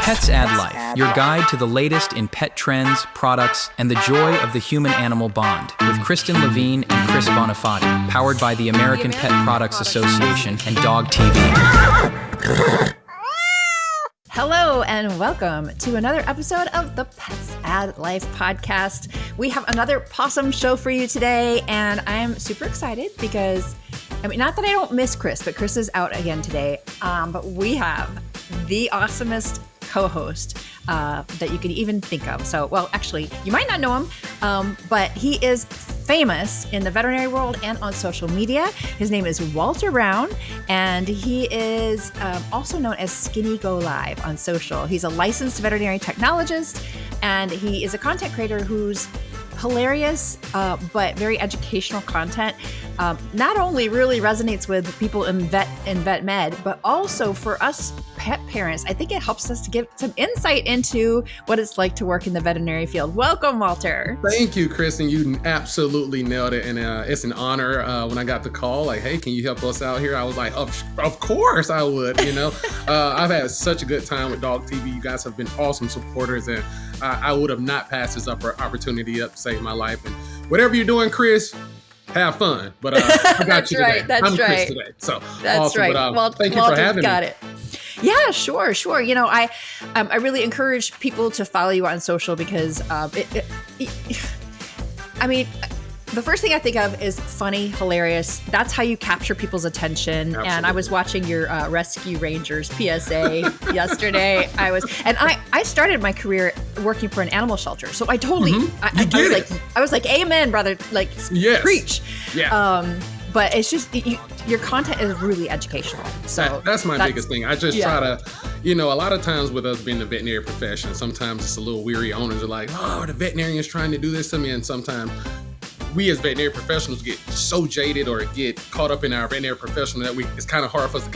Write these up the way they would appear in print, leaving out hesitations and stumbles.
Pets Add Life, your guide to the latest in pet trends, products, and the joy of the human-animal bond, with Kristen Levine and Chris Bonafati, powered by the American Pet Products Association and Dog TV. Hello and welcome to another episode of the Pets Add Life podcast. We have another possum show for you today, and I'm super excited because, not that I don't miss Chris, but Chris is out again today. But we have the awesomest co-host that you could even think of. So, well, actually, you might not know him, but he is famous in the veterinary world and on social media. His name is Walter Brown, and he is also known as Skinni Go Live on social. He's a licensed veterinary technologist, and he is a content creator who's hilarious, but very educational content. Not only really resonates with people in vet med, but also for us pet parents. I think it helps us to give some insight into what it's like to work in the veterinary field. Welcome, Walter. Thank you, Kristen. You absolutely nailed it. And it's an honor when I got the call, like, hey, can you help us out here? I was like, of course I would, I've had such a good time with Dog TV. You guys have been awesome supporters, and I would have not passed this opportunity up to save my life. And whatever you're doing, Chris, have fun. But I got you today. I'm Chris today. So that's awesome. right. But, thank you for having me. Got it. Yeah, sure. I really encourage people to follow you on social because the first thing I think of is funny, hilarious. That's how you capture people's attention. Absolutely. And I was watching your Rescue Rangers PSA yesterday. I started my career working for an animal shelter. So I totally, I was like, amen, brother, like, yes. Preach. Yeah. But it's just, your content is really educational. So that's my biggest thing. I just try to, a lot of times with us being the veterinary profession, sometimes it's a little weary. Owners are like, oh, the veterinarian's trying to do this to me. And sometimes we as veterinary professionals get so jaded or get caught up in our veterinary professional that it's kind of hard for us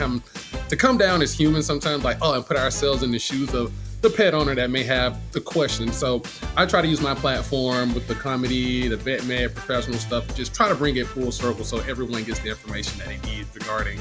to come down as humans sometimes, like, and put ourselves in the shoes of the pet owner that may have the question. So I try to use my platform with the comedy, the vet med, professional stuff, just try to bring it full circle so everyone gets the information that they need regarding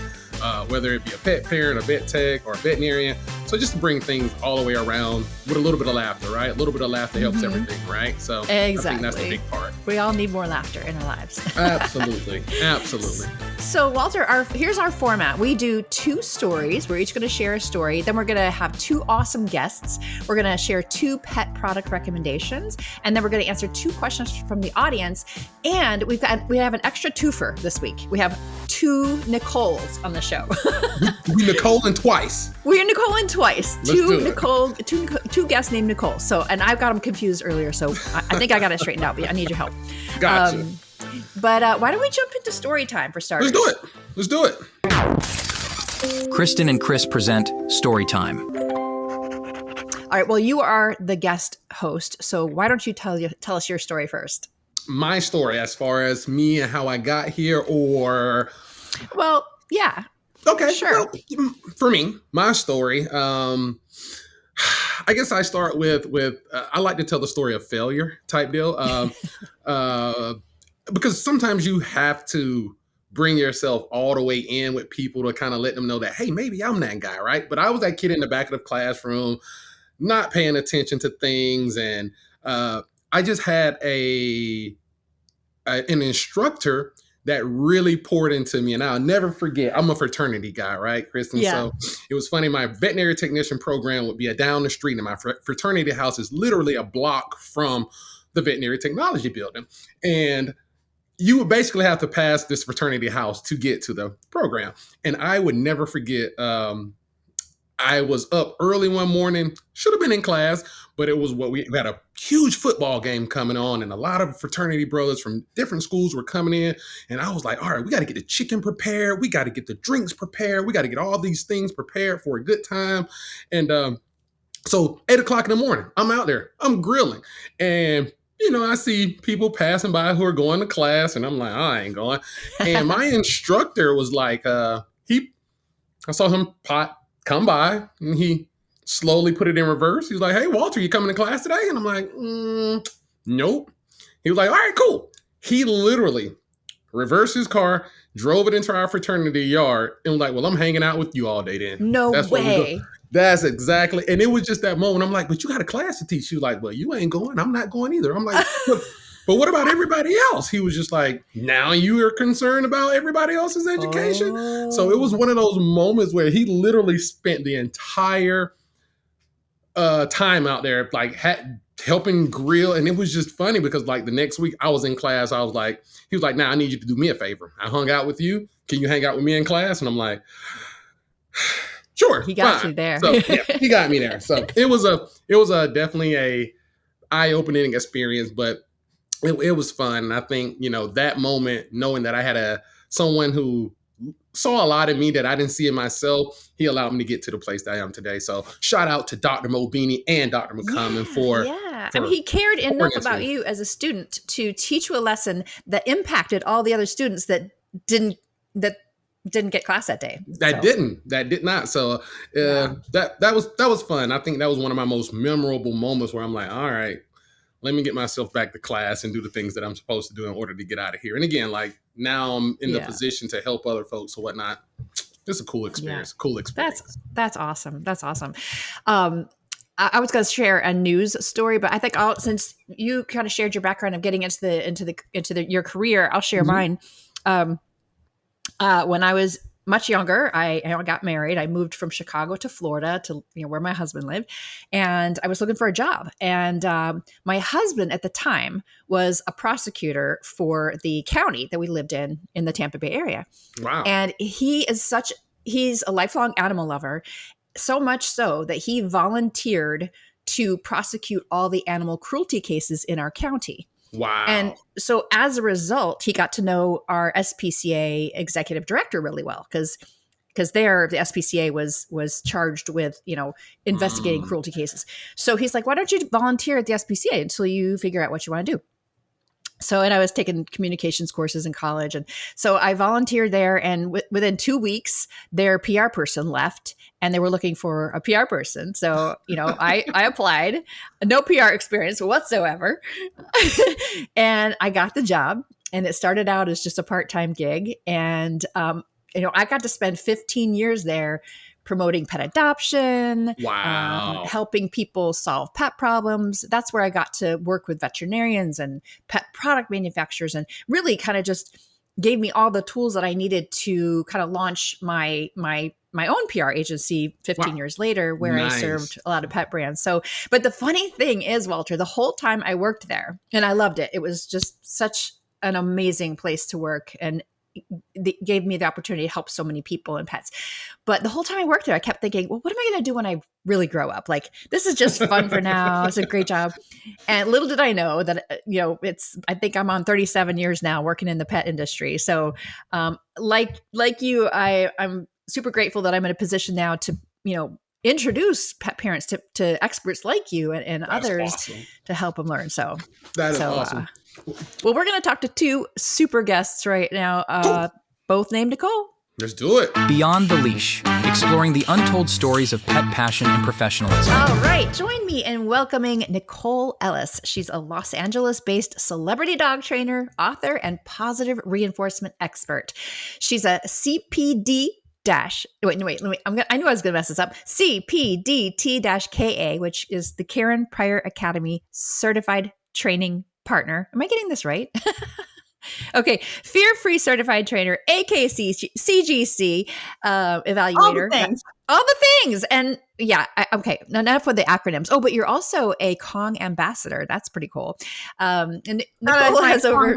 whether it be a pet parent, a vet tech, or a veterinarian. So just to bring things all the way around with a little bit of laughter, right? A little bit of laughter helps everything, right? So exactly. I think that's the big part. We all need more laughter in our lives. Absolutely. Absolutely. So Walter, here's our format. We do 2 stories. We're each going to share a story. Then we're going to have 2 awesome guests. We're going to share 2 pet product recommendations. And then we're going to answer 2 questions from the audience. And we have an extra twofer this week. We have 2 Nicoles on the show. we Nicoleing twice. We're Nicoleing twice. Let's do it. 2 guests named Nicole. So, and I've got them confused earlier. So I think I got it straightened out, but I need your help. Gotcha. But why don't we jump into story time for starters? Let's do it. Kristen and Chris present Story Time. All right. Well, you are the guest host, so why don't you tell us your story first? My story, as far as me and how I got here, or? Well, yeah. Okay, sure. Well, for me, my story. I guess I start with I like to tell the story of failure type deal. Because sometimes you have to bring yourself all the way in with people to kind of let them know that, hey, maybe I'm that guy, right? But I was that kid in the back of the classroom, not paying attention to things. And I just had an instructor that really poured into me. And I'll never forget, I'm a fraternity guy, right, Kristen? Yeah. So it was funny, my veterinary technician program would be down the street, and my fraternity house is literally a block from the veterinary technology building. And you would basically have to pass this fraternity house to get to the program. And I would never forget, I was up early one morning, should have been in class, but it was we had a huge football game coming on, and a lot of fraternity brothers from different schools were coming in. And I was like, all right, we got to get the chicken prepared. We got to get the drinks prepared. We got to get all these things prepared for a good time. And so 8:00 in the morning, I'm out there, I'm grilling. And I see people passing by who are going to class, and I'm like, I ain't going. And my instructor was like, I saw him come by, and he slowly put it in reverse. He was like, hey, Walter, you coming to class today? And I'm like, nope. He was like, all right, cool. He literally reversed his car, drove it into our fraternity yard, and was like, well, I'm hanging out with you all day then. No way. That's exactly. And it was just that moment. I'm like, but you got a class to teach. She was like, well, you ain't going. I'm not going either. I'm like, but what about everybody else? He was just like, now you are concerned about everybody else's education. So it was one of those moments where he literally spent the entire time out there, like helping grill. And it was just funny because like the next week I was in class. I was like, he was like, now I need you to do me a favor. I hung out with you. Can you hang out with me in class? And I'm like, sure. He got fine. you there. So yeah, he got me there. So it was definitely a eye-opening experience, but it was fun. And I think, that moment, knowing that I had someone who saw a lot of me that I didn't see in myself, he allowed me to get to the place that I am today. So shout out to Dr. Mobini and Dr. McCommon for I mean, he cared enough about you as a student to teach you a lesson that impacted all the other students that didn't get class that day. That did not. So that was fun. I think that was one of my most memorable moments where I'm like, all right, let me get myself back to class and do the things that I'm supposed to do in order to get out of here. And again, like now I'm in the position to help other folks or whatnot. It's a cool experience. Cool experience. That's awesome. That's awesome. I was going to share a news story, but I think since you kind of shared your background of getting into your career, I'll share mine. When I was much younger, I got married. I moved from Chicago to Florida to where my husband lived, and I was looking for a job. And my husband at the time was a prosecutor for the county that we lived in the Tampa Bay area. Wow! And he's a lifelong animal lover, so much so that he volunteered to prosecute all the animal cruelty cases in our county. Wow. And so as a result, he got to know our SPCA executive director really well because the SPCA was charged with, investigating cruelty cases. So he's like, why don't you volunteer at the SPCA until you figure out what you want to do? So, and I was taking communications courses in college. And so I volunteered there, and within 2 weeks, their PR person left and they were looking for a PR person. So, I applied, no PR experience whatsoever. And I got the job, and it started out as just a part-time gig. And, I got to spend 15 years there promoting pet adoption, helping people solve pet problems. That's where I got to work with veterinarians and pet product manufacturers, and really kind of just gave me all the tools that I needed to kind of launch my own PR agency 15 years later, where I served a lot of pet brands. So, but the funny thing is, Walter, the whole time I worked there, and I loved it. It was just such an amazing place to work, and gave me the opportunity to help so many people and pets. But the whole time I worked there, I kept thinking, well, what am I going to do when I really grow up? Like, this is just fun for now. It's a great job. And little did I know that, I think I'm on 37 years now working in the pet industry. So like you, I'm super grateful that I'm in a position now to, introduce pet parents to experts like you and others to help them learn. So that is awesome. Well, we're going to talk to two super guests right now, both named Nicole. Let's do it. Beyond the Leash, exploring the untold stories of pet passion and professionalism. All right, join me in welcoming Nicole Ellis. She's a Los Angeles-based celebrity dog trainer, author, and positive reinforcement expert. She's a CPD I knew I was going to mess this up. CPDT-KA, which is the Karen Pryor Academy Certified Training Partner. Am I getting this right? Okay. Fear-free certified trainer, AKC, CGC, evaluator. All the things. And okay. Now, enough with the acronyms. Oh, but you're also a Kong ambassador. That's pretty cool. And Nicole has over...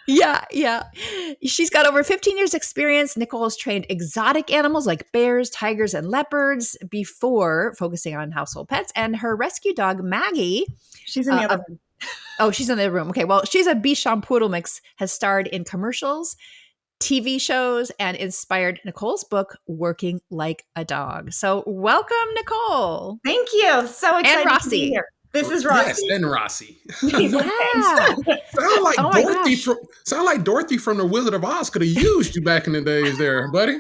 Yeah. She's got over 15 years experience. Nicole has trained exotic animals like bears, tigers, and leopards before focusing on household pets. And her rescue dog, Maggie... She's in the other room. Oh, she's in the room. Okay. Well, she's a Bichon Poodle mix, has starred in commercials, TV shows, and inspired Nicole's book, Working Like a Dog. So welcome, Nicole. Thank you. So excited to be here. This is Rossi. Yes, and Rossi. Yeah. Sound like Dorothy from The Wizard of Oz could have used you back in the days there, buddy.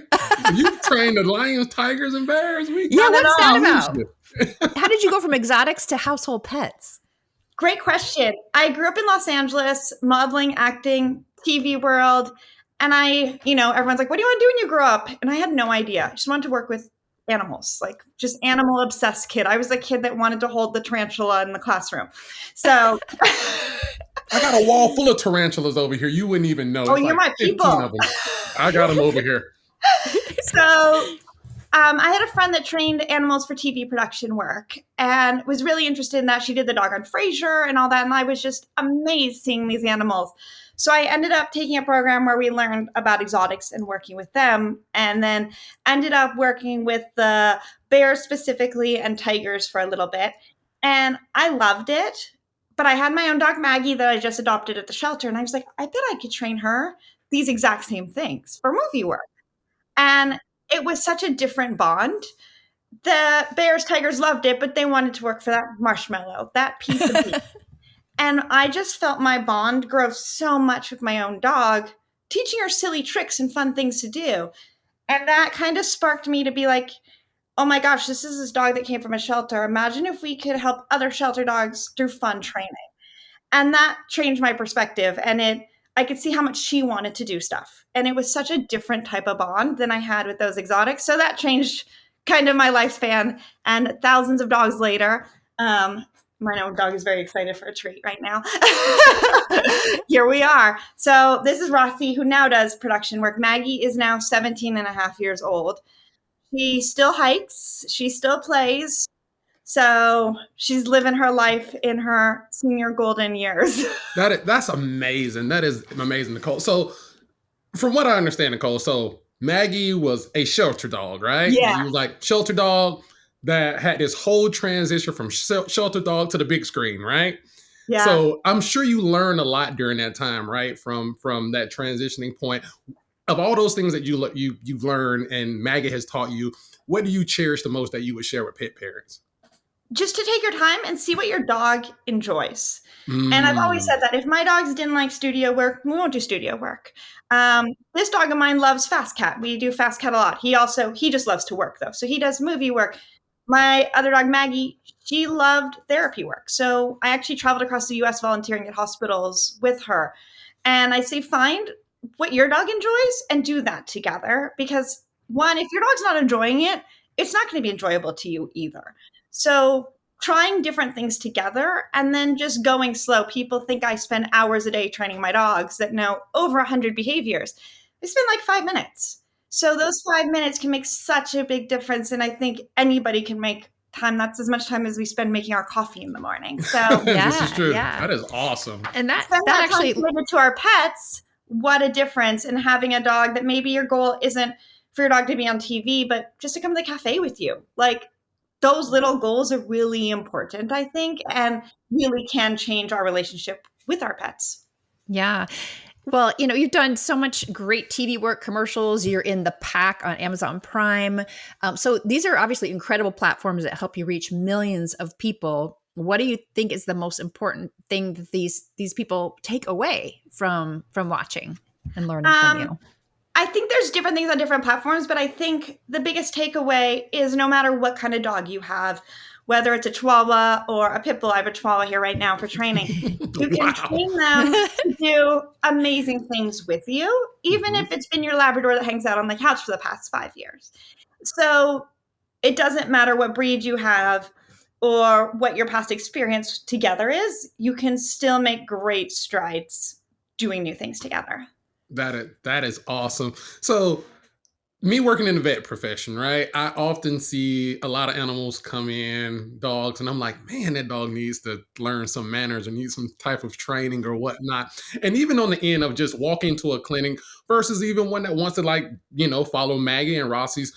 You trained the lions, tigers, and bears. What's that about? How did you go from exotics to household pets? Great question. I grew up in Los Angeles, modeling, acting, TV world. And everyone's like, what do you want to do when you grow up? And I had no idea. I just wanted to work with animals, like just animal obsessed kid. I was the kid that wanted to hold the tarantula in the classroom. So I got a wall full of tarantulas over here. You wouldn't even know. Oh, It's you're like my 15 people. of them. I got them over here. So I had a friend that trained animals for TV production work and was really interested in that. She did the dog on Frasier and all that. And I was just amazed seeing these animals. So I ended up taking a program where we learned about exotics and working with them, and then ended up working with the bears specifically and tigers for a little bit. And I loved it. But I had my own dog, Maggie, that I just adopted at the shelter. And I was like, I bet I could train her these exact same things for movie work. And it was such a different bond. The bears, tigers loved it, but they wanted to work for that marshmallow, that piece of meat. And I just felt my bond grow so much with my own dog, teaching her silly tricks and fun things to do. And that kind of sparked me to be like, oh my gosh, this is this dog that came from a shelter. Imagine if we could help other shelter dogs through fun training. And that changed my perspective. And I could see how much she wanted to do stuff. And it was such a different type of bond than I had with those exotics. So that changed kind of my lifespan. And thousands of dogs later, my own dog is very excited for a treat right now. Here we are. So this is Rossi, who now does production work. Maggie is now 17 and a half years old. She still hikes. She still plays. So she's living her life in her senior golden years. That's amazing. That is amazing, Nicole. So from what I understand, Nicole, so Maggie was a shelter dog, right? Yeah. You was like shelter dog that had this whole transition from shelter dog to the big screen, right? Yeah. So I'm sure you learned a lot during that time, right? From that transitioning point. Of all those things that you've learned and Maggie has taught you, what do you cherish the most that you would share with pet parents? Just to take your time and see what your dog enjoys. And I've always said that if my dogs didn't like studio work, we won't do studio work. This dog of mine loves Fast Cat. We do Fast Cat a lot. He just loves to work though. So he does movie work. My other dog, Maggie, she loved therapy work. So I actually traveled across the US volunteering at hospitals with her. And I say, find what your dog enjoys and do that together. Because one, if your dog's not enjoying it, it's not going to be enjoyable to you either. So trying different things together and then just going slow. People think I spend hours a day training my dogs that know over 100 behaviors. I spend like 5 minutes. So those 5 minutes can make such a big difference. And I think anybody can make time. That's as much time as we spend making our coffee in the morning. So This is true. Yeah. That is awesome. And that actually actually committed to our pets. What a difference in having a dog that maybe your goal isn't for your dog to be on TV, but just to come to the cafe with you. Like those little goals are really important, I think, and really can change our relationship with our pets. Yeah. Well, you've done so much great TV work, commercials. You're in the pack on Amazon Prime. So these are obviously incredible platforms that help you reach millions of people. What do you think is the most important thing that these people take away from watching and learning from you? I think there's different things on different platforms, but I think the biggest takeaway is no matter what kind of dog you have, whether it's a Chihuahua or a Pit Bull, I have a Chihuahua here right now for training, you can train them to do amazing things with you, even if it's been your Labrador that hangs out on the couch for the past 5 years. So it doesn't matter what breed you have or what your past experience together is, you can still make great strides doing new things together. That is awesome. So me working in the vet profession, right? I often see a lot of animals come in, dogs, and I'm like, man, that dog needs to learn some manners or needs some type of training or whatnot. And even on the end of just walking to a clinic versus even one that wants to follow Maggie and Rossi's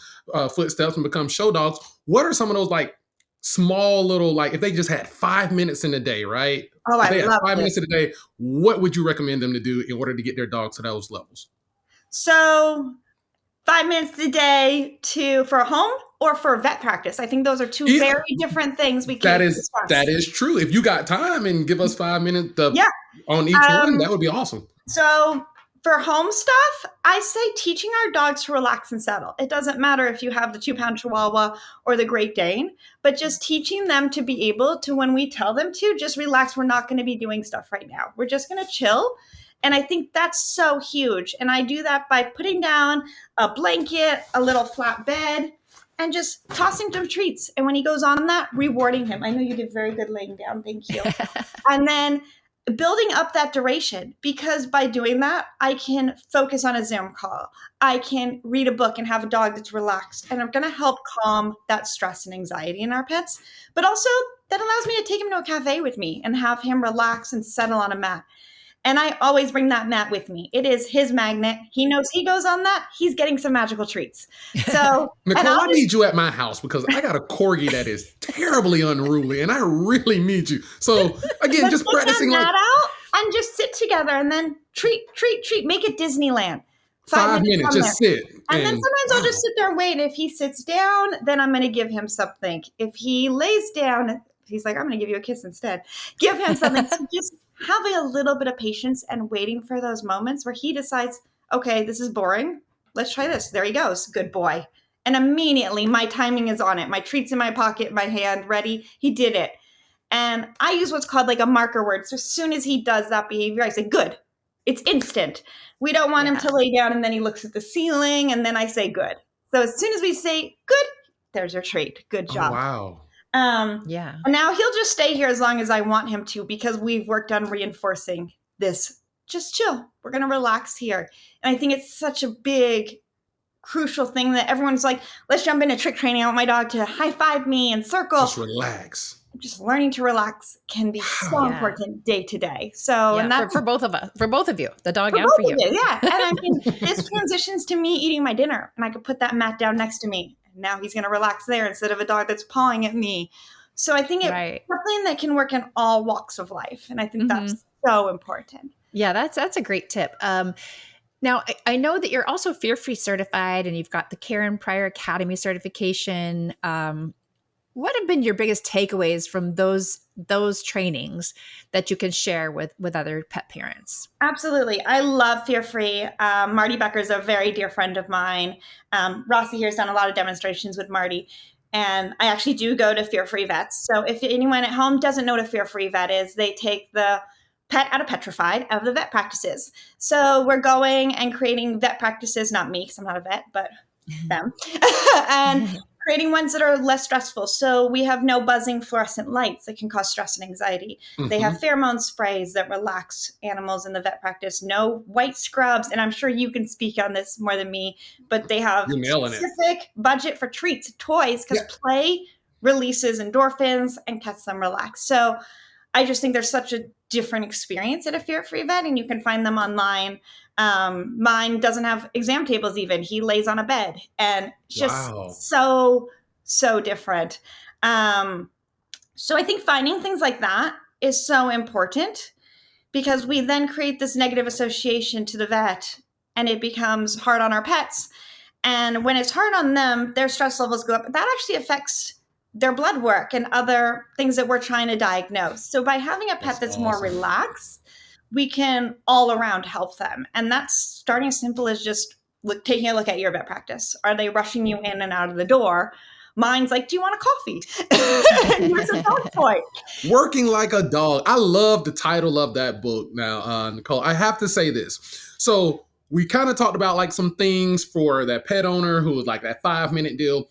footsteps and become show dogs, what are some of those small little, if they just had 5 minutes in a day, right? Oh, if they I had love 5 it. minutes in a day, what would you recommend them to do in order to get their dog to those levels? So 5 minutes a day for a home or for vet practice. I think those are two very different things we can discuss. That is true. If you got time and give us 5 minutes on each one, that would be awesome. So for home stuff, I say teaching our dogs to relax and settle. It doesn't matter if you have the 2-pound Chihuahua or the Great Dane, but just teaching them to be able to, when we tell them to, just relax. We're not going to be doing stuff right now. We're just going to chill. And I think that's so huge. And I do that by putting down a blanket, a little flat bed, and just tossing him treats. And when he goes on that, rewarding him. I know you did very good laying down. Thank you. And then building up that duration, because by doing that, I can focus on a Zoom call. I can read a book and have a dog that's relaxed. And I'm going to help calm that stress and anxiety in our pets. But also that allows me to take him to a cafe with me and have him relax and settle on a mat. And I always bring that mat with me. It is his magnet. He knows he goes on that, he's getting some magical treats. So Nicole, I need you at my house because I got a corgi that is terribly unruly and I really need you. So again, just practicing that like out and just sit together and then treat, make it Disneyland. 5 minutes, just sit. And then sometimes I'll just sit there and wait. If he sits down, then I'm going to give him something. If he lays down, he's like, I'm going to give you a kiss instead. Give him something. So just having a little bit of patience and waiting for those moments where he decides, okay, this is boring. Let's try this. There he goes. Good boy. And immediately my timing is on it. My treat's in my pocket, my hand ready. He did it. And I use what's called like a marker word. So as soon as he does that behavior, I say, good. It's instant. We don't want him to lay down and then he looks at the ceiling and then I say, good. So as soon as we say, good, there's your treat. Good job. Oh, wow. And now he'll just stay here as long as I want him to, because we've worked on reinforcing this. Just chill. We're going to relax here. And I think it's such a big, crucial thing that everyone's like, let's jump into trick training. I want my dog to high five me and circle. Just relax. Just learning to relax can be so important day to day. So, and that's for both of us, for both of you, the dog and for you. Yeah. And I mean, this transitions to me eating my dinner and I could put that mat down next to me. Now he's going to relax there instead of a dog that's pawing at me. So I think it's something that can work in all walks of life. And I think that's so important. Yeah, that's a great tip. Now, I know that you're also Fear-Free certified and you've got the Karen Pryor Academy certification. What have been your biggest takeaways from those trainings that you can share with other pet parents? Absolutely. I love Fear-Free. Marty Becker is a very dear friend of mine. Rossi here has done a lot of demonstrations with Marty. And I actually do go to Fear-Free vets. So if anyone at home doesn't know what a Fear-Free vet is, they take the pet out of petrified of the vet practices. So we're going and creating vet practices, not me because I'm not a vet, but them. And creating ones that are less stressful. So we have no buzzing fluorescent lights that can cause stress and anxiety. They have pheromone sprays that relax animals in the vet practice. No white scrubs. And I'm sure you can speak on this more than me, but they have specific budget for treats, toys, because play releases endorphins and gets them relaxed. So I just think there's such a different experience at a Fear-Free vet, and you can find them online. Mine doesn't have exam tables even. He lays on a bed, and just so different. So I think finding things like that is so important, because we then create this negative association to the vet, and it becomes hard on our pets. And when it's hard on them, their stress levels go up. That actually affects their blood work and other things that we're trying to diagnose. So by having a pet that's more relaxed, we can all around help them. And that's starting as simple as just taking a look at your vet practice. Are they rushing you in and out of the door? Mine's like, do you want a coffee? Here's a dog toy. Working like a dog. I love the title of that book now, Nicole. I have to say this. So we kind of talked about like some things for that pet owner who was like that 5-minute deal.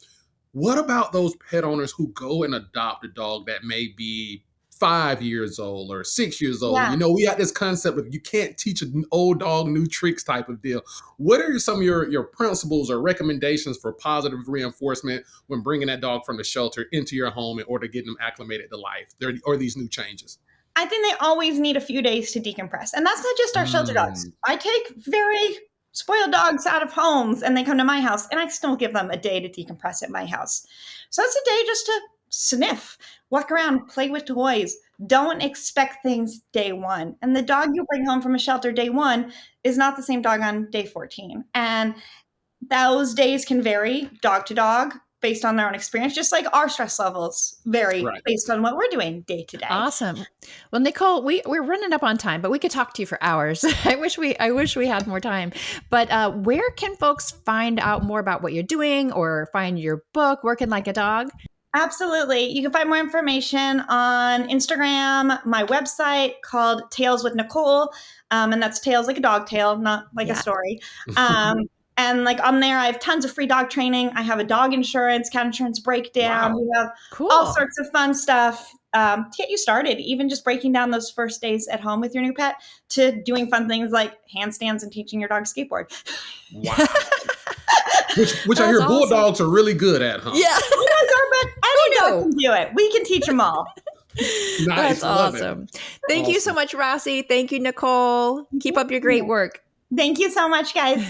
What about those pet owners who go and adopt a dog that may be 5 years old or 6 years old? You know, we got this concept of you can't teach an old dog new tricks type of deal. What are some of your principles or recommendations for positive reinforcement when bringing that dog from the shelter into your home in order to get them acclimated to life or these new changes? I think they always need a few days to decompress. And that's not just our shelter dogs. I take very spoiled dogs out of homes and they come to my house and I still give them a day to decompress at my house. So that's a day just to sniff, walk around, play with toys. Don't expect things day one. And the dog you bring home from a shelter day one is not the same dog on day 14. And those days can vary dog to dog based on their own experience, just like our stress levels vary based on what we're doing day to day. Awesome. Well, Nicole, we're running up on time, but we could talk to you for hours. I wish we had more time. But where can folks find out more about what you're doing or find your book, Working Like a Dog? Absolutely. You can find more information on Instagram, my website called Tales with Nicole. And that's tails like a dog tail, not like a story. And like on there, I have tons of free dog training. I have a dog insurance, cat insurance breakdown. Wow. We have Cool. all sorts of fun stuff to get you started, even just breaking down those first days at home with your new pet to doing fun things like handstands and teaching your dog to skateboard. Wow. Which I That's hear awesome. bulldogs are really good at, huh? Yeah. Any dog can do it. We can teach them all. Nice. That's Love it. awesome. Thank you so much, Rossi. Thank you, Nicole. Keep up your great work. Thank you so much, guys.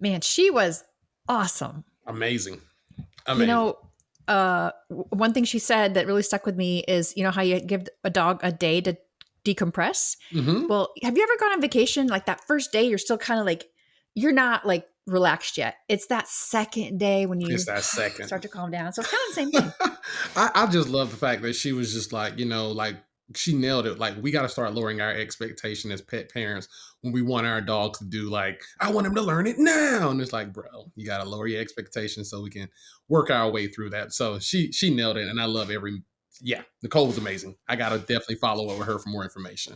Man, she was awesome. Amazing. You know, one thing she said that really stuck with me is, you know, how you give a dog a day to decompress. Mm-hmm. Well, have you ever gone on vacation? Like that first day, you're still kind of like, you're not like relaxed yet. It's that second day when you start to calm down. So it's kind of the same thing. I just love the fact that she was just like, you know, like she nailed it. Like we got to start lowering our expectation as pet parents when we want our dogs to do like, I want him to learn it now. And it's like, bro, you got to lower your expectations so we can work our way through that. So she nailed it. And I love Nicole was amazing. I got to definitely follow up with her for more information.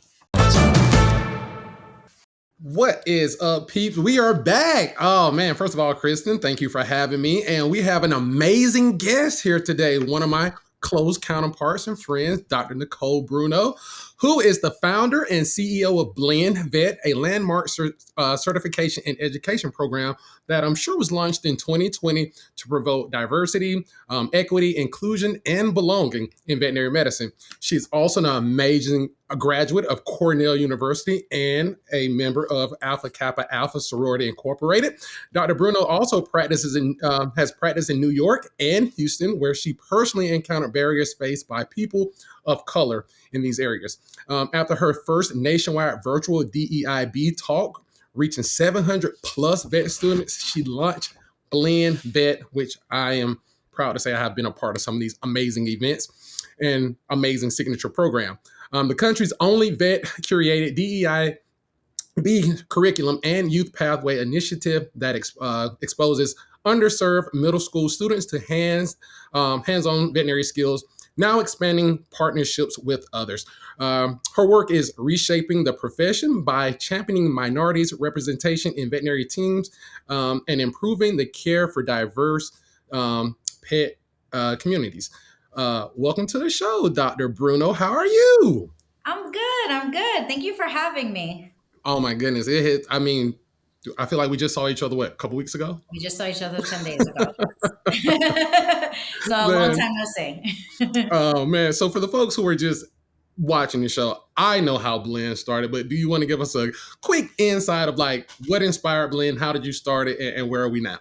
What is up, peeps? We are back. Oh man, first of all, Kristen, thank you for having me. And we have an amazing guest here today. One of my close counterparts and friends, Dr. Nicole Bruno, who is the founder and CEO of Blend Vet, a landmark certification and education program that I'm sure was launched in 2020 to promote diversity, equity, inclusion, and belonging in veterinary medicine. She's also an amazing graduate of Cornell University and a member of Alpha Kappa Alpha Sorority Incorporated. Dr. Bruno also has practiced in New York and Houston, where she personally encountered barriers faced by people of color in these areas. After her first nationwide virtual DEIB talk, reaching 700 plus vet students, she launched Blend Vet, which I am proud to say I have been a part of some of these amazing events and amazing signature program. The country's only vet-curated DEIB curriculum and youth pathway initiative that exposes underserved middle school students to hands-on veterinary skills, now expanding partnerships with others. Her work is reshaping the profession by championing minorities' representation in veterinary teams and improving the care for diverse pet communities. Welcome to the show, Dr. Bruno. How are you? I'm good. Thank you for having me. Oh my goodness. I feel like we just saw each other, a couple weeks ago? We just saw each other 10 days ago. So a long time no see. Oh man. So for the folks who are just watching the show, I know how Blend started, but do you want to give us a quick insight of like what inspired Blend? How did you start it and where are we now?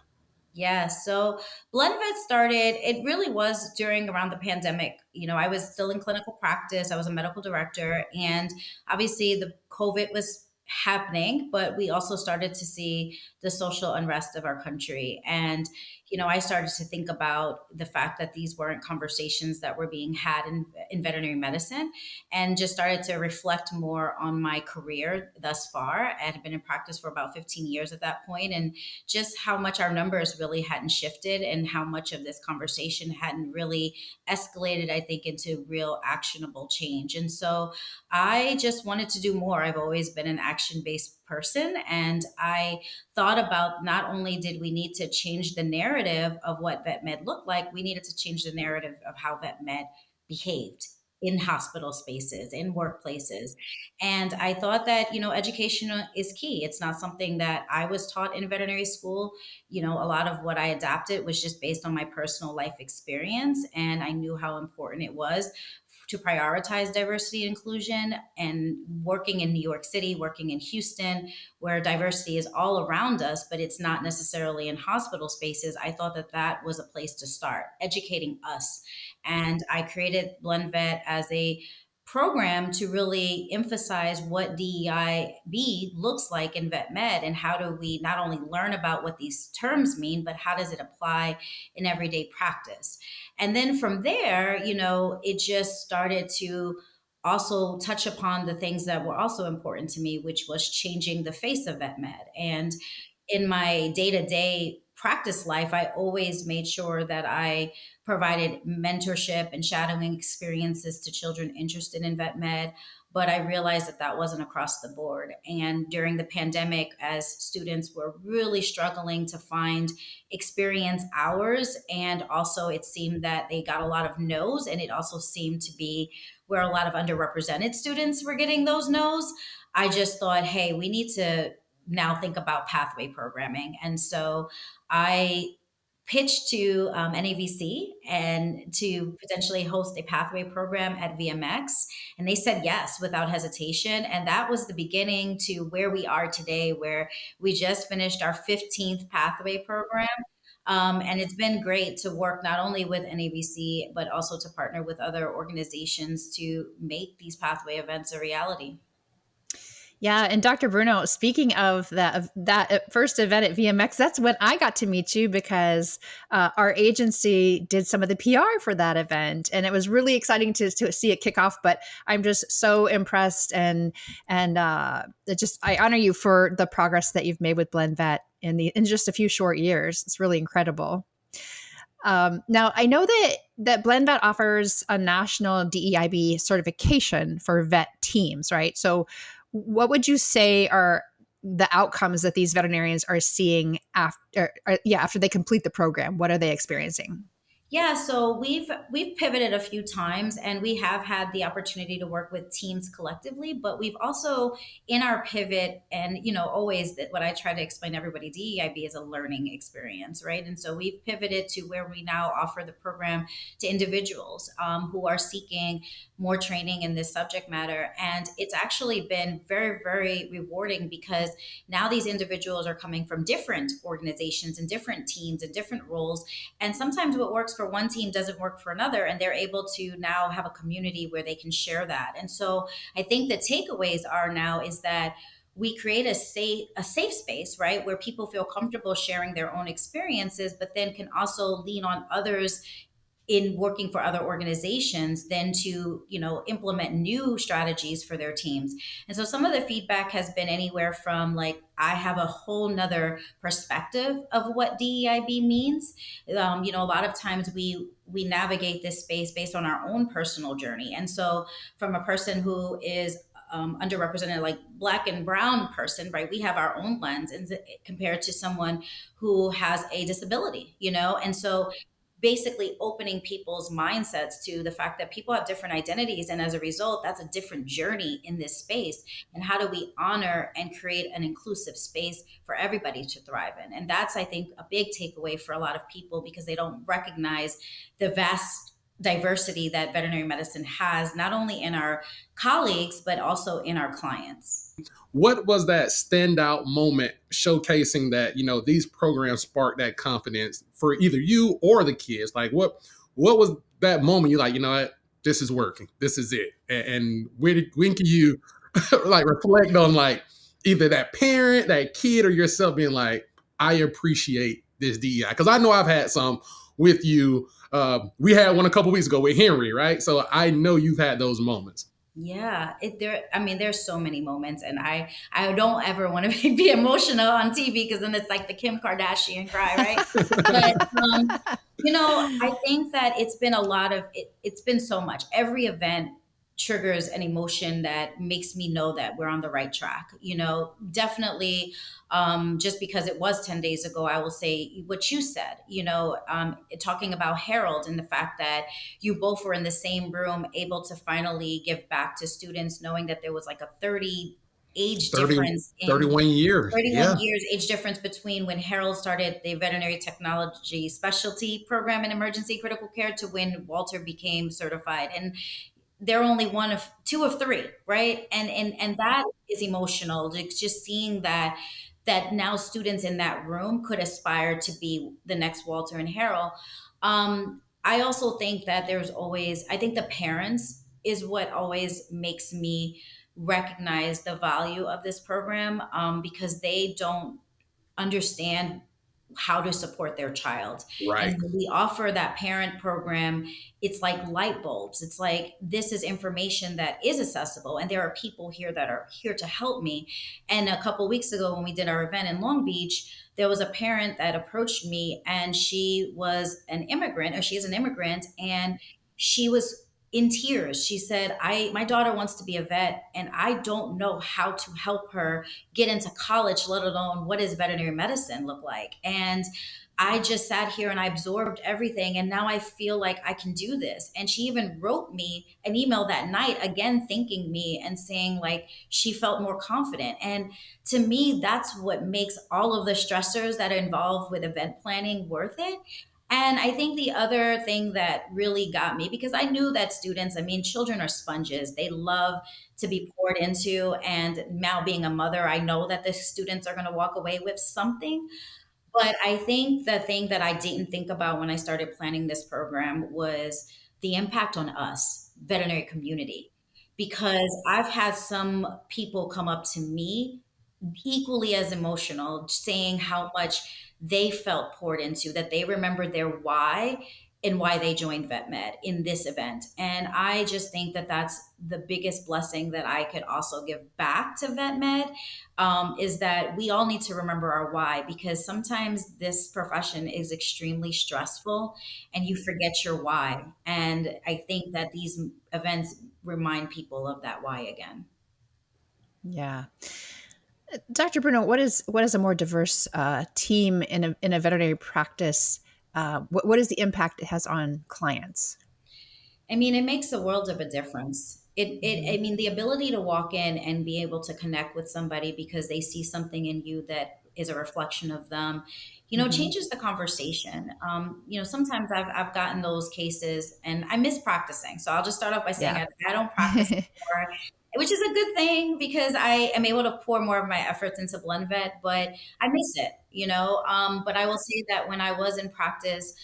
Yeah, so Blend Vet started, it really was around the pandemic. You know, I was still in clinical practice. I was a medical director, and obviously the COVID was happening, but we also started to see the social unrest of our country. And, you know, I started to think about the fact that these weren't conversations that were being had in veterinary medicine, and just started to reflect more on my career thus far. I had been in practice for about 15 years at that point, and just how much our numbers really hadn't shifted and how much of this conversation hadn't really escalated, I think, into real actionable change. And so I just wanted to do more. I've always been an action-based person, and I thought about not only did we need to change the narrative of what vet med looked like, we needed to change the narrative of how vet med behaved in hospital spaces, in workplaces. And I thought that, you know, education is key. It's not something that I was taught in veterinary school. You know, a lot of what I adapted was just based on my personal life experience. And I knew how important it was to prioritize diversity and inclusion. And working in New York City, working in Houston, where diversity is all around us, but it's not necessarily in hospital spaces, I thought that that was a place to start, educating us. And I created Blend Vet as a program to really emphasize what DEIB looks like in vet med, and how do we not only learn about what these terms mean, but how does it apply in everyday practice. And then from there, you know, it just started to also touch upon the things that were also important to me, which was changing the face of vet med. And in my day-to-day practice life, I always made sure that I provided mentorship and shadowing experiences to children interested in vet med. But I realized that that wasn't across the board. And during the pandemic, as students were really struggling to find experience hours, and also it seemed that they got a lot of no's, and it also seemed to be where a lot of underrepresented students were getting those no's. I just thought, hey, we need to now think about pathway programming. And so I pitched to NAVC and to potentially host a pathway program at VMX. And they said yes without hesitation. And that was the beginning to where we are today, where we just finished our 15th pathway program. And it's been great to work not only with NAVC, but also to partner with other organizations to make these pathway events a reality. Yeah, and Dr. Bruno, speaking of that first event at VMX, that's when I got to meet you, because our agency did some of the PR for that event, and it was really exciting to see it kick off. But I'm just so impressed, and I honor you for the progress that you've made with Blend Vet in just a few short years. It's really incredible. Now, I know that Blend Vet offers a national DEIB certification for vet teams, right? So what would you say are the outcomes that these veterinarians are seeing after they complete the program? What are they experiencing? Yeah, so we've pivoted a few times, and we have had the opportunity to work with teams collectively, but we've also in our pivot, and always that what I try to explain to everybody, DEIB is a learning experience, right? And so we've pivoted to where we now offer the program to individuals who are seeking more training in this subject matter. And it's actually been very, very rewarding, because now these individuals are coming from different organizations and different teams and different roles. And sometimes what works for one team doesn't work for another, and they're able to now have a community where they can share that. And so I think the takeaways are now is that we create a safe space, right, where people feel comfortable sharing their own experiences, but then can also lean on others in working for other organizations then to implement new strategies for their teams. And so some of the feedback has been anywhere from like, I have a whole nother perspective of what DEIB means. A lot of times we navigate this space based on our own personal journey. And so from a person who is underrepresented, like Black and brown person, right, we have our own lens, and compared to someone who has a disability, and so basically opening people's mindsets to the fact that people have different identities. And as a result, that's a different journey in this space. And how do we honor and create an inclusive space for everybody to thrive in? And that's, I think, a big takeaway for a lot of people, because they don't recognize the vast diversity that veterinary medicine has, not only in our colleagues, but also in our clients. What was that standout moment showcasing that, these programs spark that confidence for either you or the kids? Like what was that moment you're like, what, this is working, this is it? And when can you like reflect on like either that parent, that kid, or yourself being like, I appreciate this DEI? Because I know I've had some with you. We had one a couple weeks ago with Henry, right? So I know you've had those moments. Yeah, there's so many moments, and I don't ever want to be emotional on TV, because then it's like the Kim Kardashian cry, right? But I think that it's been a lot of it's been so much. Every event triggers an emotion that makes me know that we're on the right track. Definitely, just because it was 10 days ago, I will say what you said, talking about Harold and the fact that you both were in the same room, able to finally give back to students, knowing that there was like a 30 age difference. 31 years. 31 years age difference between when Harold started the veterinary technology specialty program in emergency critical care to when Walter became certified. And they're only one of two of three, right? And that is emotional. Just seeing that now students in that room could aspire to be the next Walter and Harold. I also think that I think the parents is what always makes me recognize the value of this program, because they don't understand how to support their child. Right. And when we offer that parent program, it's like light bulbs. It's like, this is information that is accessible, and there are people here that are here to help me. And a couple weeks ago, when we did our event in Long Beach, there was a parent that approached me, and she was an immigrant, or she is an immigrant, and she was in tears. She said, my daughter wants to be a vet, and I don't know how to help her get into college, let alone what does veterinary medicine look like. And I just sat here and I absorbed everything, and now I feel like I can do this. And she even wrote me an email that night, again thanking me and saying like she felt more confident. And to me, that's what makes all of the stressors that are involved with event planning worth it. And I think the other thing that really got me, because I knew that students, I mean, children are sponges. They love to be poured into. And now being a mother, I know that the students are going to walk away with something. But I think the thing that I didn't think about when I started planning this program was the impact on us, veterinary community, because I've had some people come up to me equally as emotional, saying how much they felt poured into, that they remembered their why and why they joined vet med in this event. And I just think that that's the biggest blessing that I could also give back to vet med, is that we all need to remember our why, because sometimes this profession is extremely stressful and you forget your why. And I think that these events remind people of that why again. Yeah. Dr. Bruno, what is a more diverse team in a veterinary practice? What is the impact it has on clients? I mean, it makes a world of a difference. I mean, the ability to walk in and be able to connect with somebody because they see something in you that is a reflection of them, changes the conversation. Sometimes I've gotten those cases, and I miss practicing. So I'll just start off by saying I don't practice anymore, which is a good thing because I am able to pour more of my efforts into blend vet, but I miss it, but I will say that when I was in practice,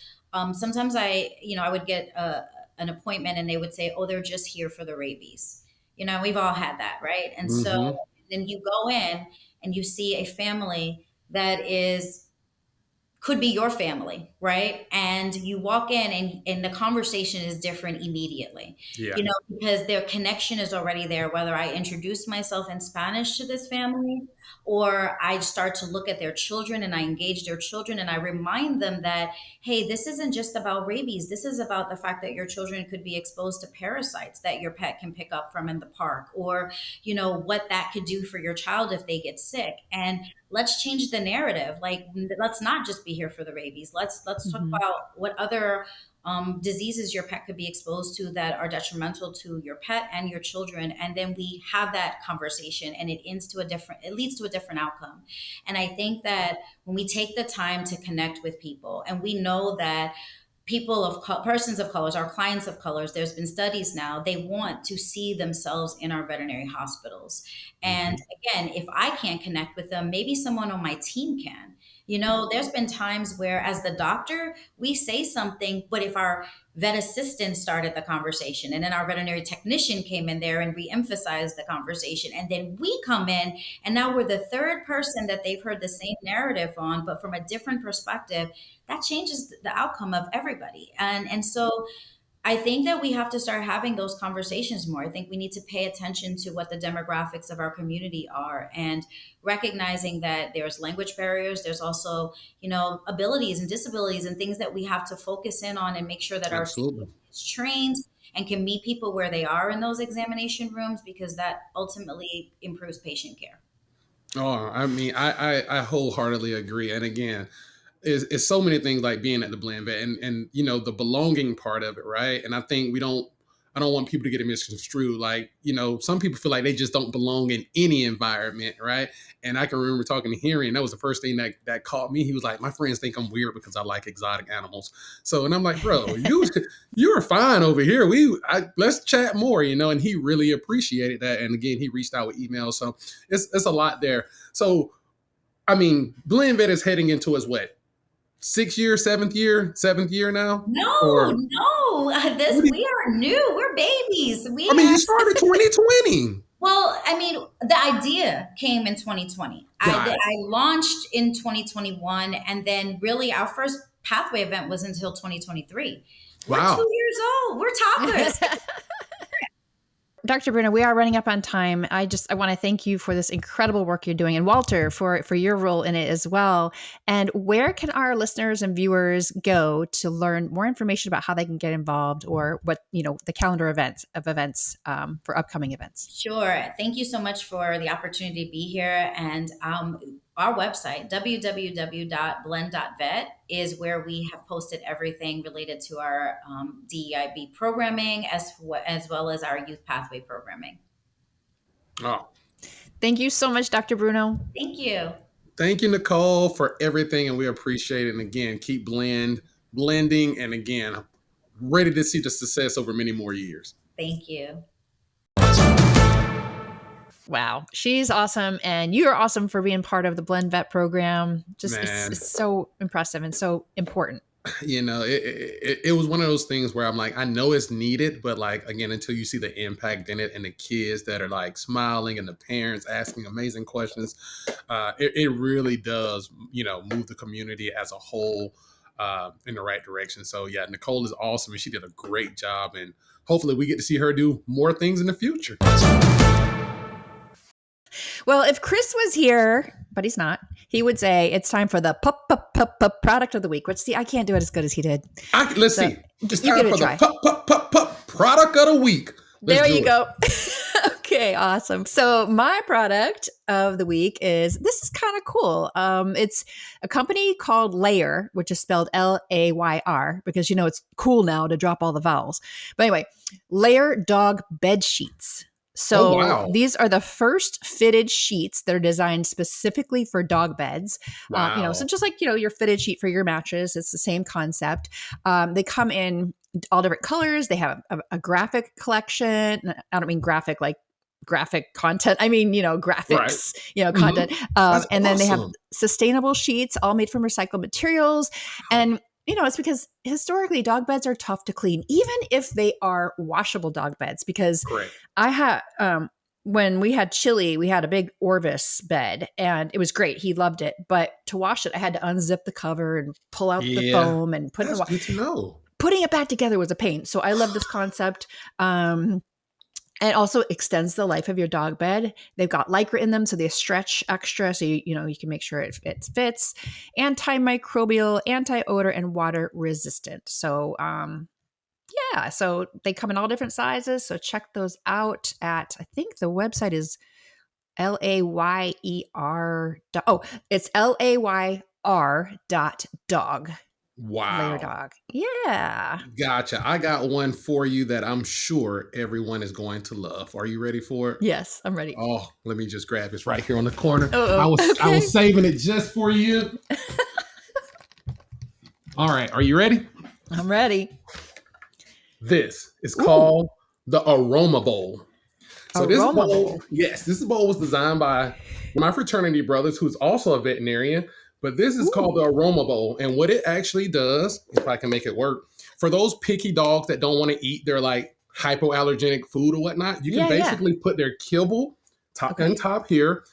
sometimes I would get an appointment and they would say, oh, they're just here for the rabies. We've all had that, right? And so then you go in and you see a family that could be your family, right? And you walk in and the conversation is different immediately, because their connection is already there, whether I introduce myself in Spanish to this family or I start to look at their children and I engage their children and I remind them that, hey, this isn't just about rabies. This is about the fact that your children could be exposed to parasites that your pet can pick up from in the park, or, what that could do for your child if they get sick. And let's change the narrative. Like, let's not just be here for the rabies. Let's talk about what other diseases your pet could be exposed to that are detrimental to your pet and your children. And then we have that conversation and it leads to a different outcome. And I think that when we take the time to connect with people, and we know that persons of colors, our clients of colors, there's been studies now, they want to see themselves in our veterinary hospitals. And again, if I can't connect with them, maybe someone on my team can. There's been times where as the doctor, we say something, but if our vet assistant started the conversation and then our veterinary technician came in there and re-emphasized the conversation, and then we come in and now we're the third person that they've heard the same narrative on, but from a different perspective, that changes the outcome of everybody. And so I think that we have to start having those conversations more. I think we need to pay attention to what the demographics of our community are, and recognizing that there's language barriers. There's also, abilities and disabilities and things that we have to focus in on and make sure that our team is trained and can meet people where they are in those examination rooms, because that ultimately improves patient care. Oh, I mean, I wholeheartedly agree. And again, it's so many things like being at the blend vet and the belonging part of it, right? And I think I don't want people to get it misconstrued. Like, some people feel like they just don't belong in any environment, right? And I can remember talking to Henry, and that was the first thing that caught me. He was like, my friends think I'm weird because I like exotic animals. So, and I'm like, bro, you're fine over here. Let's chat more, and he really appreciated that. And again, he reached out with emails. So it's a lot there. So, I mean, blend vet is heading into his what? 6th year, 7th year now? No. We are new. We're babies. You started 2020. Well, I mean, the idea came in 2020. I launched in 2021, and then really our first pathway event was until 2023. We're Wow. 2 years old. We're toddlers. Dr. Bruno, we are running up on time. I want to thank you for this incredible work you're doing, and Walter for your role in it as well. And where can our listeners and viewers go to learn more information about how they can get involved, or what, the calendar events for upcoming events? Sure. Thank you so much for the opportunity to be here. And our website, www.blend.vet, is where we have posted everything related to our DEIB programming as well as our youth pathway programming. Oh, thank you so much, Dr. Bruno. Thank you. Thank you, Nicole, for everything, and we appreciate it. And again, keep blending, and again, ready to see the success over many more years. Thank you. Wow, she's awesome, and you are awesome for being part of the Blend Vet program. Just it's so impressive and so important. It was one of those things where I'm like, I know it's needed, but like, again, until you see the impact in it and the kids that are like smiling and the parents asking amazing questions, it really does, move the community as a whole in the right direction. So yeah, Nicole is awesome, and she did a great job, and hopefully we get to see her do more things in the future. Well, if Chris was here, but he's not, he would say it's time for the product of the week. I can't do it as good as he did. Let's see. It's time for the product of the week. There you go. Okay, awesome. So my product of the week this is kind of cool. It's a company called Layr, which is spelled Layr, because it's cool now to drop all the vowels. But anyway, Layr dog bed sheets. So These are the first fitted sheets that are designed specifically for dog beds. Wow. So just like, your fitted sheet for your mattress, it's the same concept. They come in all different colors. They have a graphic collection. I don't mean graphic like graphic content. I mean, graphics, right. Content. Mm-hmm. And then they have sustainable sheets, all made from recycled materials. And it's because historically dog beds are tough to clean, even if they are washable dog beds. Because I had, when we had Chili, we had a big Orvis bed, and it was great. He loved it. But to wash it, I had to unzip the cover and pull out the foam and put it in the water. Good to know. Putting it back together was a pain. So I love this concept. It also extends the life of your dog bed. They've got Lycra in them, so they stretch extra, so you can make sure it fits. Antimicrobial, anti-odor, and water resistant. So so they come in all different sizes. So check those out at, I think the website is Layr. It's LAYR.dog. Wow. Layr dog. Yeah. Gotcha. I got one for you that I'm sure everyone is going to love. Are you ready for it? Yes, I'm ready. Oh, let me just grab this right here on the corner. I was saving it just for you. All right. Are you ready? I'm ready. This is called the Aroma Bowl. So this bowl was designed by my fraternity brothers, who's also a veterinarian. But this is called the Aroma Bowl. And what it actually does, if I can make it work, for those picky dogs that don't want to eat their like hypoallergenic food or whatnot, you can basically put their kibble on top here,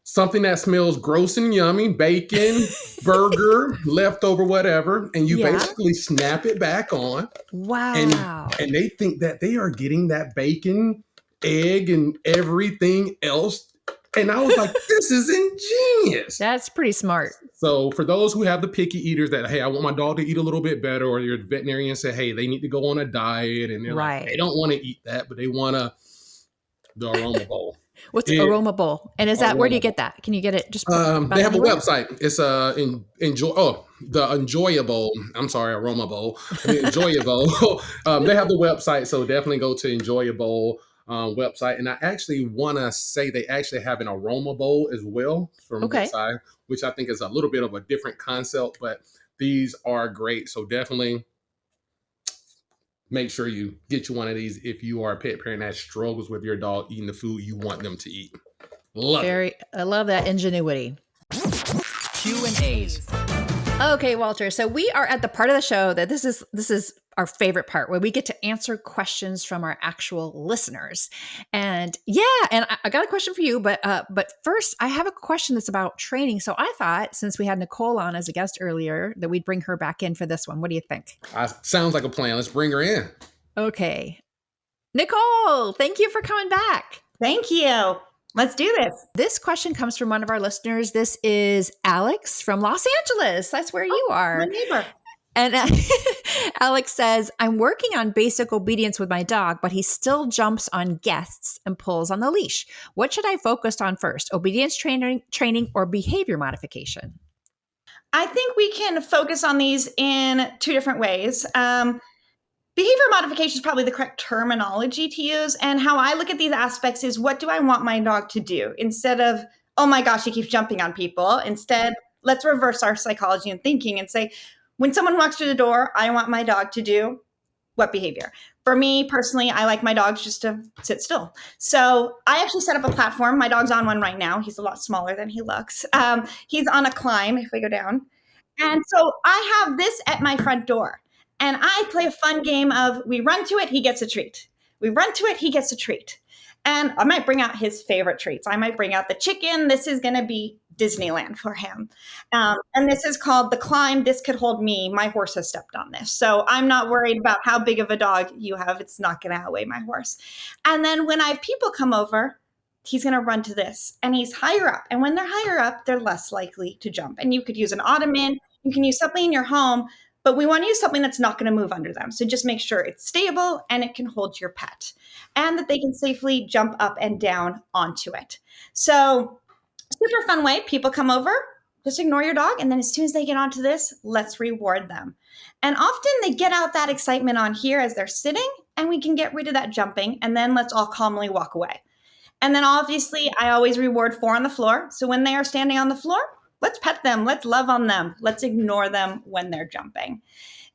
something that smells gross and yummy, bacon, burger, leftover, whatever, and you basically snap it back on. Wow. And they think that they are getting that bacon, egg, and everything else. And I was like, this is ingenious. That's pretty smart. So for those who have the picky eaters that, hey, I want my dog to eat a little bit better, or your veterinarian say, hey, they need to go on a diet, and they're like, they don't want to eat that, but they want the Aroma Bowl. What's Aroma Bowl? And is that, where do you get that? Can you get it just they have a website. It's the Enjoyable. I'm sorry, Aroma Bowl. The Enjoyable. They have the website, so definitely go to Enjoyable website. And I actually want to say they actually have an Aroma Bowl as well from this side, which I think is a little bit of a different concept, but these are great. So definitely make sure you get you one of these if you are a pet parent that struggles with your dog eating the food you want them to eat. I love that ingenuity. Q&As. Okay, Walter. So we are at the part of the show that this is our favorite part where we get to answer questions from our actual listeners. And I got a question for you, but first I have a question that's about training. So I thought, since we had Nicole on as a guest earlier, that we'd bring her back in for this one. What do you think? Sounds like a plan. Let's bring her in. Okay. Nicole, thank you for coming back. Thank you. Let's do this. This question comes from one of our listeners. This is Alex from Los Angeles. That's where you are. My neighbor. And Alex says, I'm working on basic obedience with my dog, but he still jumps on guests and pulls on the leash. What should I focus on first? Obedience training or behavior modification? I think we can focus on these in two different ways. Behavior modification is probably the correct terminology to use. And how I look at these aspects is, what do I want my dog to do? Instead of, oh my gosh, he keeps jumping on people. Instead, let's reverse our psychology and thinking and say, when someone walks through the door, I want my dog to do what behavior? For me personally, I like my dogs just to sit still. So I actually set up a platform. My dog's on one right now. He's a lot smaller than he looks. He's on a climb if we go down. And so I have this at my front door. And I play a fun game of, we run to it, he gets a treat. We run to it, he gets a treat. And I might bring out his favorite treats. I might bring out the chicken. This is going to be Disneyland for him. And this is called the climb. This could hold me. My horse has stepped on this. So I'm not worried about how big of a dog you have. It's not going to outweigh my horse. And then when I have people come over, he's going to run to this. And he's higher up. And when they're higher up, they're less likely to jump. And you could use an ottoman. You can use something in your home. But we want to use something that's not going to move under them. So just make sure it's stable and it can hold your pet and that they can safely jump up and down onto it. So super fun way. People come over, just ignore your dog. And then as soon as they get onto this, let's reward them. And often they get out that excitement on here as they're sitting, and we can get rid of that jumping. And then let's all calmly walk away. And then obviously I always reward 4 on the floor. So when they are standing on the floor, let's pet them. Let's love on them. Let's ignore them when they're jumping.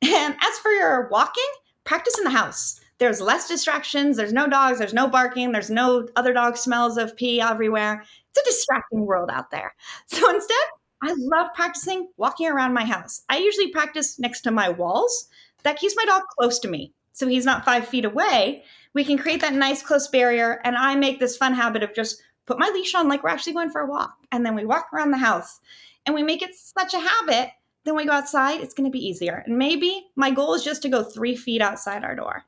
And as for your walking, practice in the house. There's less distractions. There's no dogs. There's no barking. There's no other dog smells of pee everywhere. It's a distracting world out there. So instead, I love practicing walking around my house. I usually practice next to my walls. That keeps my dog close to me. So he's not 5 feet away. We can create that nice close barrier. And I make this fun habit of just put my leash on like we're actually going for a walk. And then we walk around the house and we make it such a habit. Then we go outside, it's going to be easier. And maybe my goal is just to go 3 feet outside our door.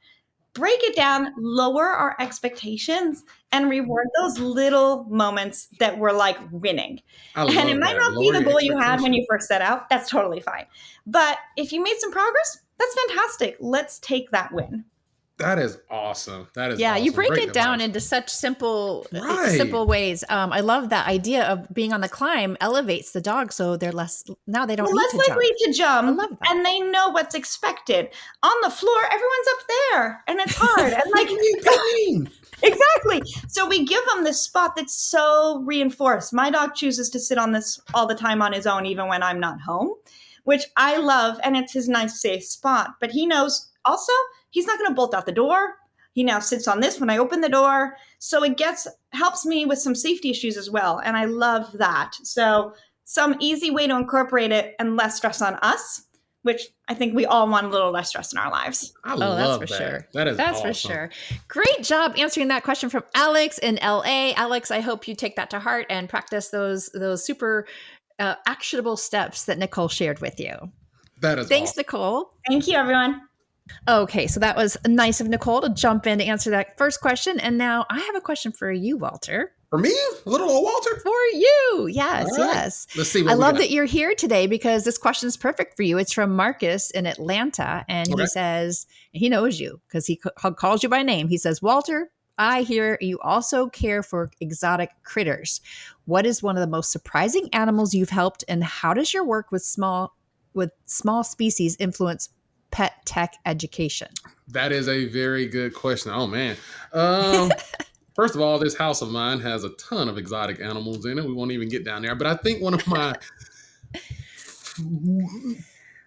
Break it down, lower our expectations, and reward those little moments that we're like winning. And it might not be the goal you had when you first set out. That's totally fine. But if you made some progress, that's fantastic. Let's take that win. That is awesome. That is awesome. You break Great it down into such simple ways. I love that idea of being on the climb elevates the dog, so they're less likely to jump. I love that. And they know what's expected. On the floor, everyone's up there, and it's hard. And like exactly. So we give them this spot that's so reinforced. My dog chooses to sit on this all the time on his own, even when I'm not home, which I love, and it's his nice, safe spot. But he knows also he's not going to bolt out the door. He now sits on this when I open the door. So it helps me with some safety issues as well. And I love that. So some easy way to incorporate it and less stress on us, which I think we all want a little less stress in our lives. I love that's for that. Sure. That's awesome. For sure. Great job answering that question from Alex in LA. Alex, I hope you take that to heart and practice those super actionable steps that Nicole shared with you. Thanks, awesome. Nicole. Thank you, everyone. Okay, so that was nice of Nicole to jump in to answer that first question. And now I have a question for you, Walter. For me? Little old Walter? For you. Yes, right. Yes. Let's see. I love that you're here today because this question is perfect for you. It's from Marcus in Atlanta. And he says, he knows you because he calls you by name. He says, Walter, I hear you also care for exotic critters. What is one of the most surprising animals you've helped, and how does your work with small species influence pet tech education? That is a very good question. Oh, man. First of all, this house of mine has a ton of exotic animals in it. We won't even get down there. But I think one of my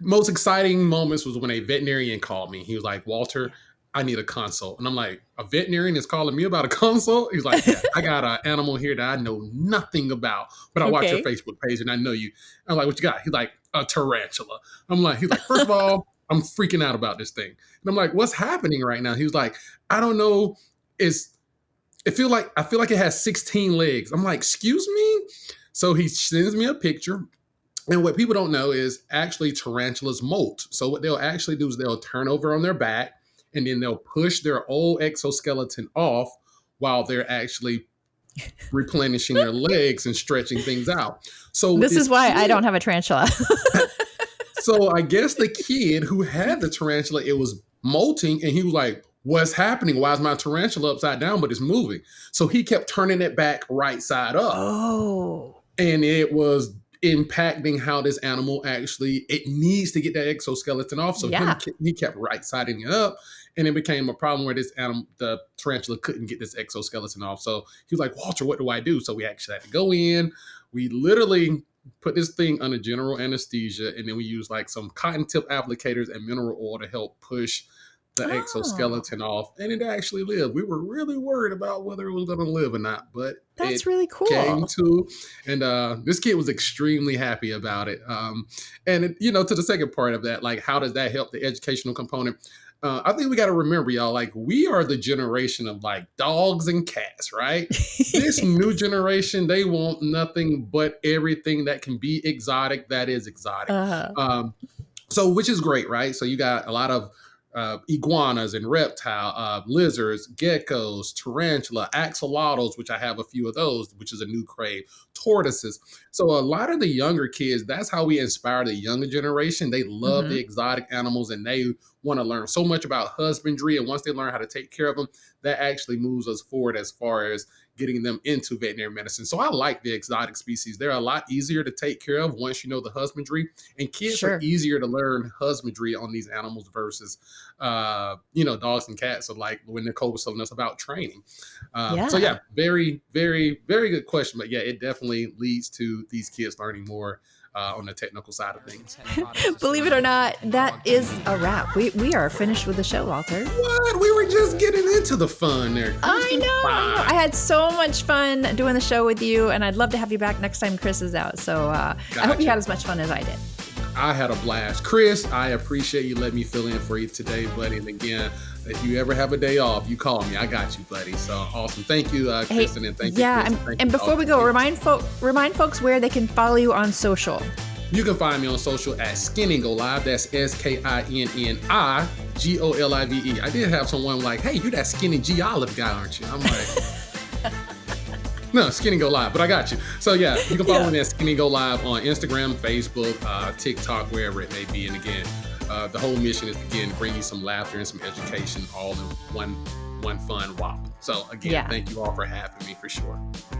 most exciting moments was when a veterinarian called me. He was like, Walter, I need a consult. And I'm like, a veterinarian is calling me about a consult? He's like, yeah, I got an animal here that I know nothing about, but I watch your Facebook page and I know you. I'm like, what you got? He's like, a tarantula. He's like, first of all, I'm freaking out about this thing. And I'm like, what's happening right now? He was like, I don't know. I feel like it has 16 legs. I'm like, excuse me? So he sends me a picture. And what people don't know is actually tarantulas molt. So what they'll actually do is they'll turn over on their back and then they'll push their old exoskeleton off while they're actually replenishing their legs and stretching things out. So this is why I don't have a tarantula. So I guess the kid who had the tarantula, it was molting, and he was like, what's happening? Why is my tarantula upside down, but it's moving? So he kept turning it back right side up. Oh. And it was impacting how this animal it needs to get that exoskeleton off. So he kept right siding it up. And it became a problem where this animal, the tarantula, couldn't get this exoskeleton off. So he was like, Walter, what do I do? So we actually had to go in. We literally put this thing under general anesthesia, and then we used like some cotton tip applicators and mineral oil to help push the exoskeleton off, and it actually lived. We were really worried about whether it was going to live or not, but that's really cool. Came to, and this kid was extremely happy about it. And it, to the second part of that, like, how does that help the educational component? I think we got to remember, y'all, like, we are the generation of like dogs and cats, right? This new generation, they want nothing but everything that can be exotic that is exotic. So, which is great, right? So you got a lot of iguanas and reptile, lizards, geckos, tarantula, axolotls, which I have a few of those, which is a new crave, tortoises. So a lot of the younger kids, that's how we inspire the younger generation. They love the exotic animals, and they want to learn so much about husbandry. And once they learn how to take care of them, that actually moves us forward as far as getting them into veterinary medicine. So I like the exotic species. They're a lot easier to take care of once you know the husbandry, and kids are easier to learn husbandry on these animals versus, dogs and cats. So like when Nicole was telling us about training. So yeah, very, very, very good question. But yeah, it definitely leads to these kids learning more on the technical side of things. Believe it or not, that is a wrap. We are finished with the show, Walter. What? We were just getting into the fun there, Kristen. I know. I had so much fun doing the show with you, and I'd love to have you back next time Chris is out. So I hope you had as much fun as I did. I had a blast. Chris, I appreciate you letting me fill in for you today, buddy. And again, if you ever have a day off, you call me. I got you, buddy. So awesome. Thank you, Kristen, and thank you. Yeah, and before we go, remind folks where they can follow you on social. You can find me on social at Skinni Go Live. That's SKINNIGOLIVE. I did have someone like, hey, you that Skinny G Olive guy, aren't you? I'm like, no, Skinni Go Live, but I got you. So yeah, you can follow me at Skinni Go Live on Instagram, Facebook, TikTok, wherever it may be. And again, the whole mission is, again, bring you some laughter and some education all in one fun whop. So again, thank you all for having me, for sure.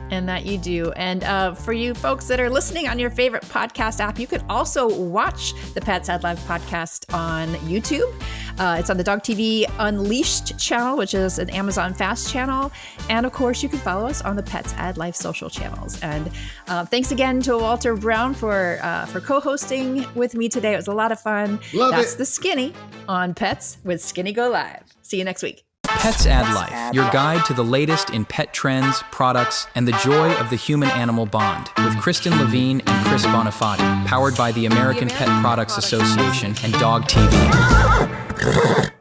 And that you do. And for you folks that are listening on your favorite podcast app, you can also watch the Pets Ad Live podcast on YouTube. It's on the Dog TV Unleashed channel, which is an Amazon Fast channel. And of course, you can follow us on the Pets Ad Live social channels. And thanks again to Walter Brown for co-hosting with me today. It was a lot of fun. That's the Skinni on Pets with Skinni Go Live. See you next week. Pets Ad Life, your guide to the latest in pet trends, products, and the joy of the human-animal bond, with Kristen Levine and Chris Bonifati, powered by the American Pet Products Association and Dog TV.